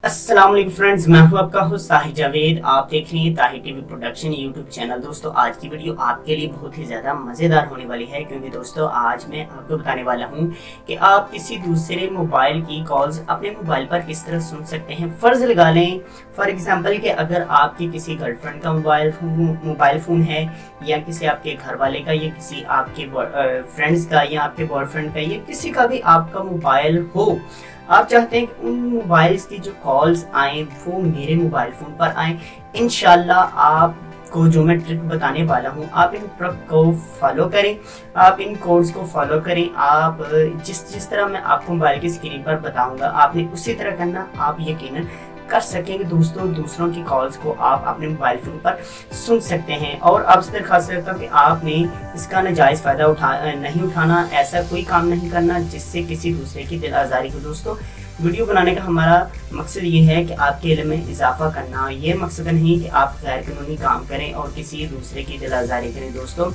अस्सलाम वालेकुम फ्रेंड्स, मैं हूं आपका होस्ट ताहिर जावेद। आप देख रहे हैं Tahir TV production YouTube channel. दोस्तों, आज की वीडियो आपके लिए बहुत ही ज़्यादा मज़ेदार होने वाली है, क्योंकि दोस्तों आज मैं आपको बताने वाला हूं कि आप किसी दूसरे मोबाइल की कॉल्स अपने मोबाइल पर किस तरह सुन सकते हैं। फ़र्ज़ लगा लें फॉर एग्जांपल कि अगर आपके किसी गर्लफ्रेंड का मोबाइल फ़ोन है, या किसी आपके घर वाले का, या किसी आपके फ्रेंड्स का, या आपके बॉयफ्रेंड का, या किसी का भी आपका मोबाइल हो, आप चाहते हैं कि उन मोबाइल्स की जो कॉल्स आएँ वो मेरे मोबाइल फ़ोन पर आएँ। इंशाल्लाह आपको जो मैं ट्रिक बताने वाला हूँ, आप इन ट्रिक को फॉलो करें, आप इन कोड्स को फॉलो करें। आप जिस तरह मैं आपको मोबाइल की स्क्रीन पर बताऊंगा, आपने उसी तरह करना। आप यकीनन कर सकेंगे दोस्तों, दूसरों की कॉल्स को आप अपने मोबाइल फ़ोन पर सुन सकते हैं। और आपसे दरख्वास्त करता हूँ कि आपने इसका नाजायज़ फ़ायदा नहीं उठाना, ऐसा कोई काम नहीं करना जिससे किसी दूसरे की दिल आज़ारी हो। दोस्तों, वीडियो बनाने का हमारा मकसद ये है कि आपके इल्म में इजाफा करना, ये मकसद नहीं कि आप गैर कानूनी काम करें और किसी दूसरे की दिल आज़ारी करें दोस्तों।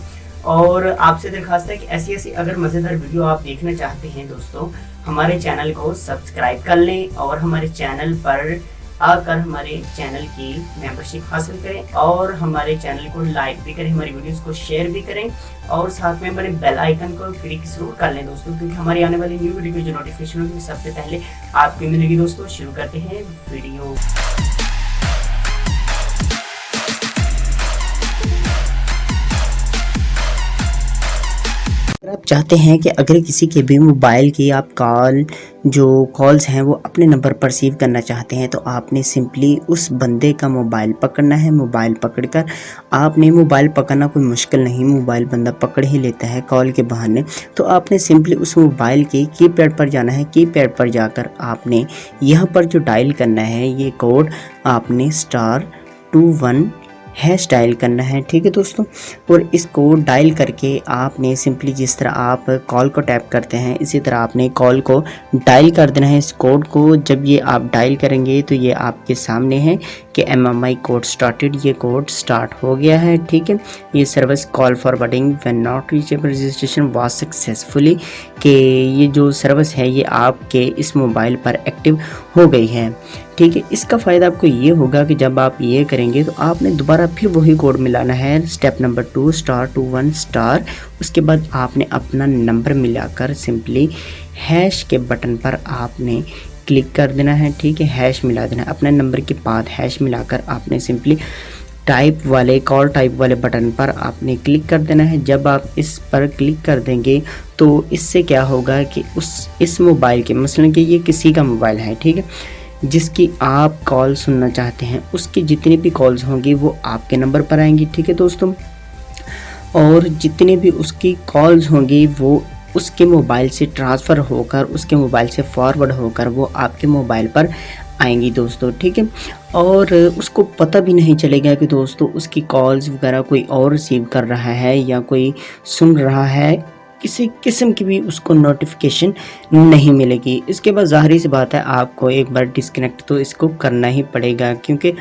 और आपसे दरख्वास्त है कि ऐसी अगर मज़ेदार वीडियो आप देखना चाहते हैं दोस्तों, हमारे चैनल को सब्सक्राइब कर लें और हमारे चैनल पर आकर हमारे चैनल की मेंबरशिप हासिल करें, और हमारे चैनल को लाइक भी करें, हमारी वीडियोस को शेयर भी करें, और साथ में हमारे बेल आइकन को क्लिक जरूर कर लें दोस्तों, क्योंकि हमारी आने वाली न्यू वीडियो की जो नोटिफिकेशन होगी सबसे पहले आपको मिलेगी। दोस्तों, शुरू करते हैं वीडियो। अगर आप चाहते हैं कि अगर किसी के भी मोबाइल की आप कॉल्स हैं वो अपने नंबर पर रिसीव करना चाहते हैं, तो आपने सिंपली उस बंदे का मोबाइल पकड़ना है। मोबाइल पकड़कर आपने मोबाइल पकड़ना कोई मुश्किल नहीं, मोबाइल बंदा पकड़ ही लेता है कॉल के बहाने। तो आपने सिंपली उस मोबाइल के कीपैड पर जाना है। कीपैड पर जाकर आपने यहाँ पर जो डायल करना है, ये कोड आपने *21# डायल करना है, ठीक है दोस्तों। और इसको डायल करके आपने सिंपली जिस तरह आप कॉल को टैप करते हैं, इसी तरह आपने कॉल को डायल कर देना है। इस कोड को जब ये आप डायल करेंगे तो ये आपके सामने है कि MMI कोड स्टार्टेड, ये कोड स्टार्ट हो गया है, ठीक है। ये service call forwarding when not reachable registration was successfully, कि ये जो सर्विस है ये आपके इस मोबाइल पर एक्टिव हो गई है, ठीक है। इसका फ़ायदा आपको ये होगा कि जब आप ये करेंगे तो आपने दोबारा फिर वही कोड मिलाना है, स्टेप नंबर 2 *21#। उसके बाद आपने अपना नंबर मिलाकर सिंपली हैश के बटन पर आपने क्लिक कर देना है, ठीक है। हैश मिला देना है, अपने नंबर के बाद हैश मिलाकर आपने सिंपली कॉल टाइप वाले बटन पर आपने क्लिक कर देना है। जब आप इस पर क्लिक कर देंगे तो इससे क्या होगा कि इस मोबाइल के, मसलन कि ये किसी का मोबाइल है, ठीक है, जिसकी आप कॉल सुनना चाहते हैं, उसकी जितनी भी कॉल्स होंगी वो आपके नंबर पर आएंगी, ठीक है दोस्तों। और जितनी भी उसकी कॉल्स होंगी वो उसके मोबाइल से ट्रांसफ़र होकर, उसके मोबाइल से फॉरवर्ड होकर वो आपके मोबाइल पर आएंगी दोस्तों, ठीक है। और उसको पता भी नहीं चलेगा कि दोस्तों उसकी कॉल्स वगैरह कोई और रिसीव कर रहा है या कोई सुन रहा है, किसी किस्म की भी उसको नोटिफिकेशन नहीं मिलेगी। इसके बाद ज़ाहिर सी बात है आपको एक बार डिस्कनेक्ट तो इसको करना ही पड़ेगा, क्योंकि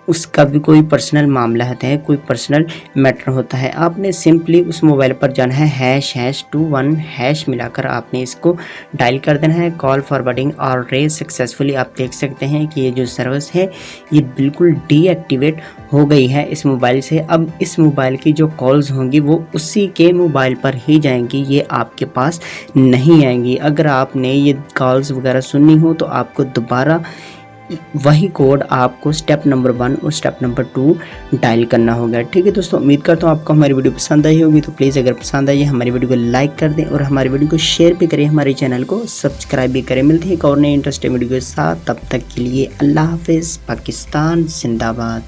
उसका भी कोई पर्सनल मामला होता है, कोई पर्सनल मैटर होता है। आपने सिंपली उस मोबाइल पर जाना है, #21# मिलाकर आपने इसको डायल कर देना है। कॉल फॉरवर्डिंग और रेज सक्सेसफुली। आप देख सकते हैं कि ये जो सर्विस है ये बिल्कुल डीएक्टिवेट हो गई है इस मोबाइल से। अब इस मोबाइल की जो कॉल्स होंगी वो उसी के मोबाइल पर ही जाएंगी, ये आपके पास नहीं आएंगी। अगर आपने ये कॉल्स वगैरह सुननी हो तो आपको दोबारा वही कोड आपको स्टेप नंबर 1 और स्टेप नंबर 2 डायल करना होगा, ठीक है दोस्तों। उम्मीद करता हूँ आपको हमारी वीडियो पसंद आई होगी, तो प्लीज़ अगर पसंद आई हमारी वीडियो को लाइक कर दें और हमारी वीडियो को शेयर भी करें, हमारे चैनल को सब्सक्राइब भी करें। मिलते हैं एक और नए इंटरेस्टिंग वीडियो के साथ, तब तक के लिए अल्लाह हाफिज़। पाकिस्तान जिंदाबाद।